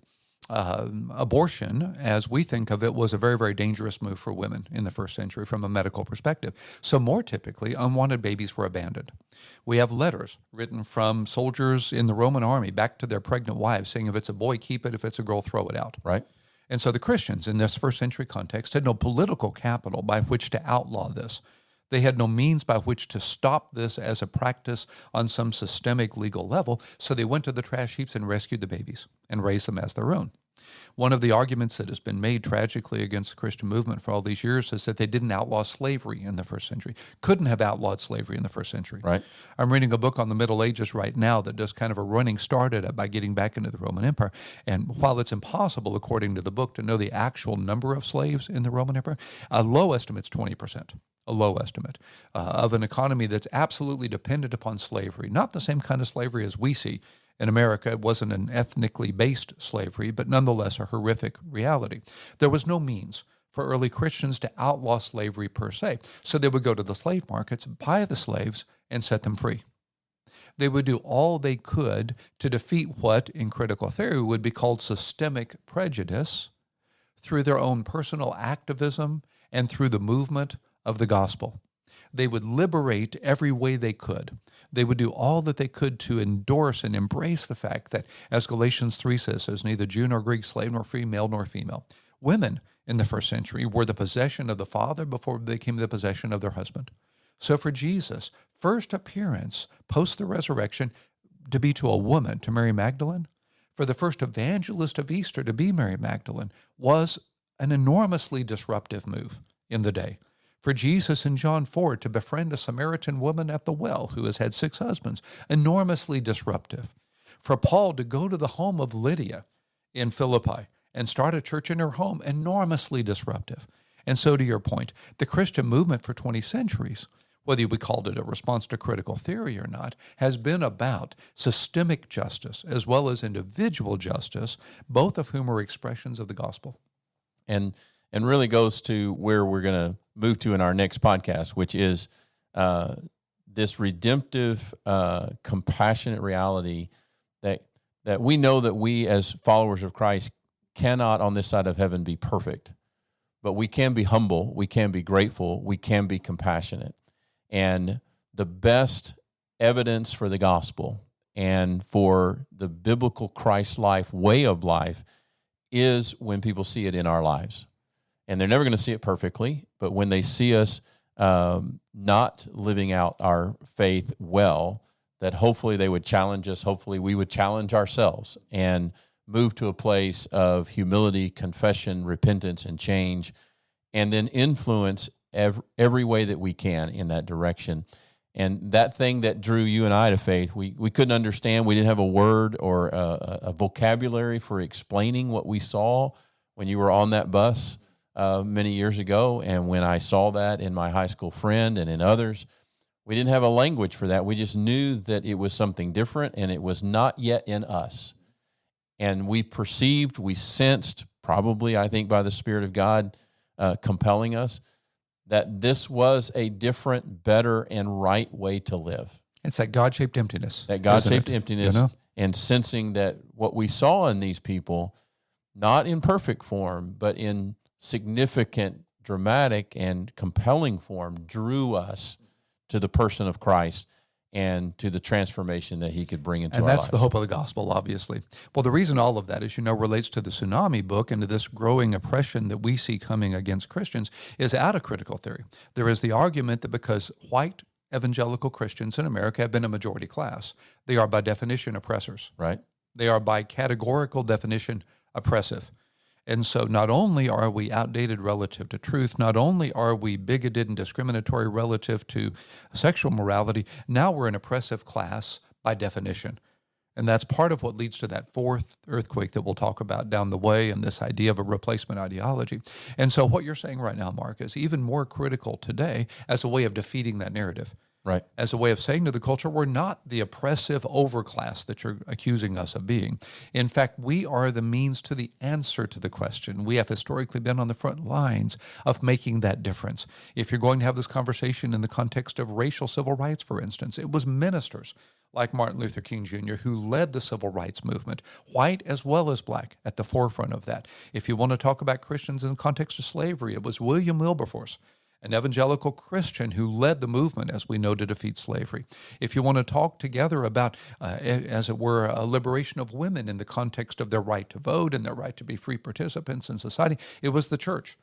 Abortion, as we think of it, was a very, very dangerous move for women in the first century from a medical perspective. So more typically, unwanted babies were abandoned. We have letters written from soldiers in the Roman army back to their pregnant wives saying, if it's a boy, keep it. If it's a girl, throw it out. Right. And so the Christians in this first century context had no political capital by which to outlaw this. They had no means by which to stop this as a practice on some systemic legal level, so they went to the trash heaps and rescued the babies and raised them as their own. One of the arguments that has been made tragically against the Christian movement for all these years is that they didn't outlaw slavery in the first century, couldn't have outlawed slavery in the first century. Right. I'm reading a book on the Middle Ages right now that does kind of a running start at it by getting back into the Roman Empire. And while it's impossible, according to the book, to know the actual number of slaves in the Roman Empire, a low estimate's 20%. A low estimate of an economy that's absolutely dependent upon slavery, not the same kind of slavery as we see in America. It wasn't an ethnically based slavery, but nonetheless a horrific reality. There was no means for early Christians to outlaw slavery per se. So they would go to the slave markets, buy the slaves, and set them free. They would do all they could to defeat what, in critical theory, would be called systemic prejudice through their own personal activism and through the movement of the gospel. They would liberate every way they could. They would do all that they could to endorse and embrace the fact that, as Galatians 3 says, there's neither Jew nor Greek, slave nor free, male nor female. Women in the first century were the possession of the father before they became the possession of their husband. So for Jesus, first appearance post the resurrection to be to a woman, to Mary Magdalene, for the first evangelist of Easter to be Mary Magdalene, was an enormously disruptive move in the day. For Jesus in John 4 to befriend a Samaritan woman at the well who has had 6 husbands, enormously disruptive. For Paul to go to the home of Lydia in Philippi and start a church in her home, enormously disruptive. And so to your point, the Christian movement for 20 centuries, whether we called it a response to critical theory or not, has been about systemic justice as well as individual justice, both of whom are expressions of the gospel. And really goes to where we're going to move to in our next podcast, which is this redemptive, compassionate reality that we know that we as followers of Christ cannot on this side of heaven be perfect, but we can be humble, we can be grateful, we can be compassionate. And the best evidence for the gospel and for the biblical Christ life, way of life, is when people see it in our lives. And they're never going to see it perfectly, but when they see us not living out our faith well, that hopefully they would challenge us, hopefully we would challenge ourselves and move to a place of humility, confession, repentance, and change, and then influence every way that we can in that direction. And that thing that drew you and I to faith, we couldn't understand. We didn't have a word or a vocabulary for explaining what we saw when you were on that bus many years ago. And when I saw that in my high school friend and in others, we didn't have a language for that. We just knew that it was something different and it was not yet in us. And we perceived, we sensed, probably I think by the Spirit of God compelling us, that this was a different, better, and right way to live. It's that God-shaped emptiness. That God-shaped emptiness, you know? And sensing that what we saw in these people, not in perfect form, but in significant, dramatic, and compelling form, drew us to the person of Christ and to the transformation that he could bring into our lives. And that's the hope of the gospel, obviously. Well, the reason all of that, as you know, relates to the tsunami book and to this growing oppression that we see coming against Christians is out of critical theory. There is the argument that because white evangelical Christians in America have been a majority class, they are by definition oppressors. Right. They are by categorical definition oppressive. And so not only are we outdated relative to truth, not only are we bigoted and discriminatory relative to sexual morality, now we're an oppressive class by definition. And that's part of what leads to that fourth earthquake that we'll talk about down the way and this idea of a replacement ideology. And so what you're saying right now, Mark, is even more critical today as a way of defeating that narrative. Right. As a way of saying to the culture, we're not the oppressive overclass that you're accusing us of being. In fact, we are the means to the answer to the question. We have historically been on the front lines of making that difference. If you're going to have this conversation in the context of racial civil rights, for instance, it was ministers like Martin Luther King Jr. who led the civil rights movement, white as well as black, at the forefront of that. If you want to talk about Christians in the context of slavery, it was William Wilberforce, an evangelical Christian who led the movement, as we know, to defeat slavery. If you want to talk together about, as it were, a liberation of women in the context of their right to vote and their right to be free participants in society, it was the church.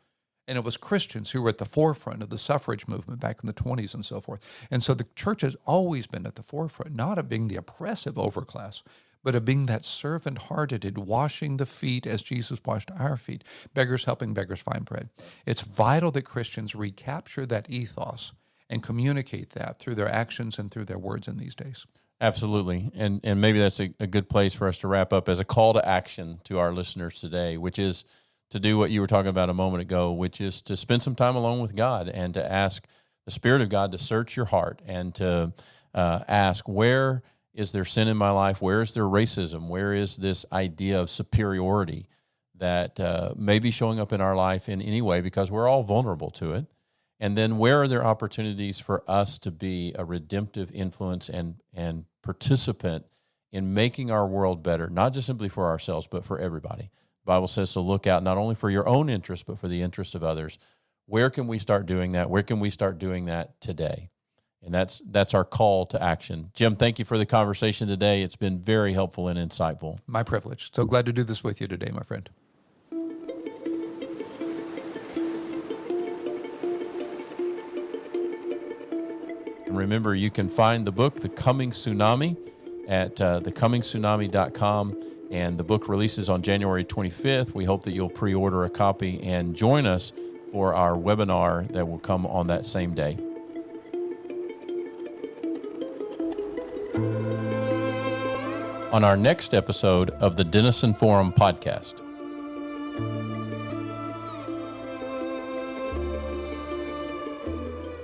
And it was Christians who were at the forefront of the suffrage movement back in the 20s and so forth. And so the church has always been at the forefront, not of being the oppressive overclass, but of being that servant-hearted, washing the feet as Jesus washed our feet, beggars helping beggars find bread. It's vital that Christians recapture that ethos and communicate that through their actions and through their words in these days. Absolutely. And maybe that's a good place for us to wrap up as a call to action to our listeners today, which is to do what you were talking about a moment ago, which is to spend some time alone with God and to ask the Spirit of God to search your heart and to ask, where is there sin in my life? Where is there racism? Where is this idea of superiority that may be showing up in our life in any way, because we're all vulnerable to it? And then where are there opportunities for us to be a redemptive influence and participant in making our world better, not just simply for ourselves, but for everybody? The Bible says to look out not only for your own interest, but for the interest of others. Where can we start doing that? Where can we start doing that today? And that's our call to action. Jim, thank you for the conversation today. It's been very helpful and insightful. My privilege. So glad to do this with you today, my friend. And remember, you can find the book, The Coming Tsunami, at thecomingtsunami.com. And the book releases on January 25th. We hope that you'll pre-order a copy and join us for our webinar that will come on that same day. On our next episode of the Denison Forum podcast.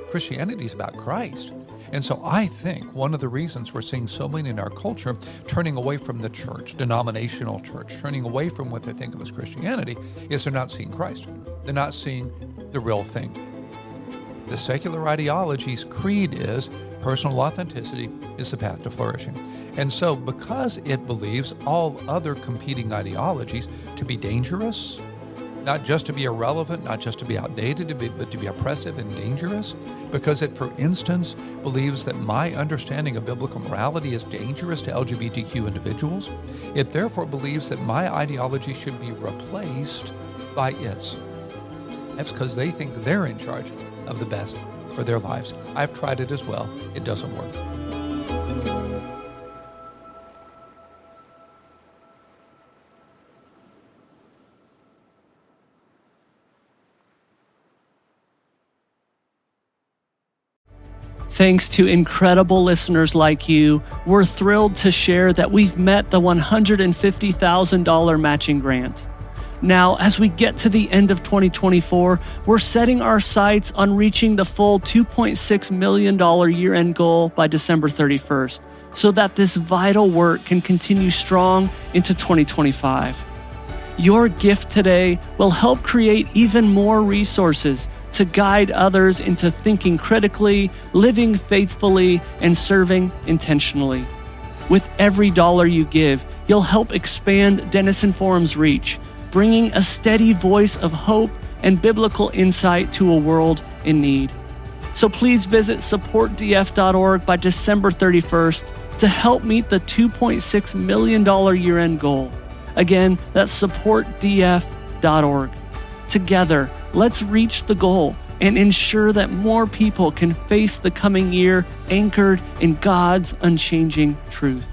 Christianity is about Christ. And so I think one of the reasons we're seeing so many in our culture turning away from the church, denominational church, turning away from what they think of as Christianity, is they're not seeing Christ. They're not seeing the real thing. The secular ideology's creed is personal authenticity is the path to flourishing. And so because it believes all other competing ideologies to be dangerous, not just to be irrelevant, not just to be outdated, but to be oppressive and dangerous, because it, for instance, believes that my understanding of biblical morality is dangerous to LGBTQ individuals, it therefore believes that my ideology should be replaced by its. That's because they think they're in charge of the best for their lives. I've tried it as well. It doesn't work. Thanks to incredible listeners like you, we're thrilled to share that we've met the $150,000 matching grant. Now, as we get to the end of 2024, we're setting our sights on reaching the full $2.6 million year-end goal by December 31st, so that this vital work can continue strong into 2025. Your gift today will help create even more resources to guide others into thinking critically, living faithfully, and serving intentionally. With every dollar you give, you'll help expand Denison Forum's reach, bringing a steady voice of hope and biblical insight to a world in need. So please visit supportdf.org by December 31st to help meet the $2.6 million year-end goal. Again, that's supportdf.org. Together, let's reach the goal and ensure that more people can face the coming year anchored in God's unchanging truth.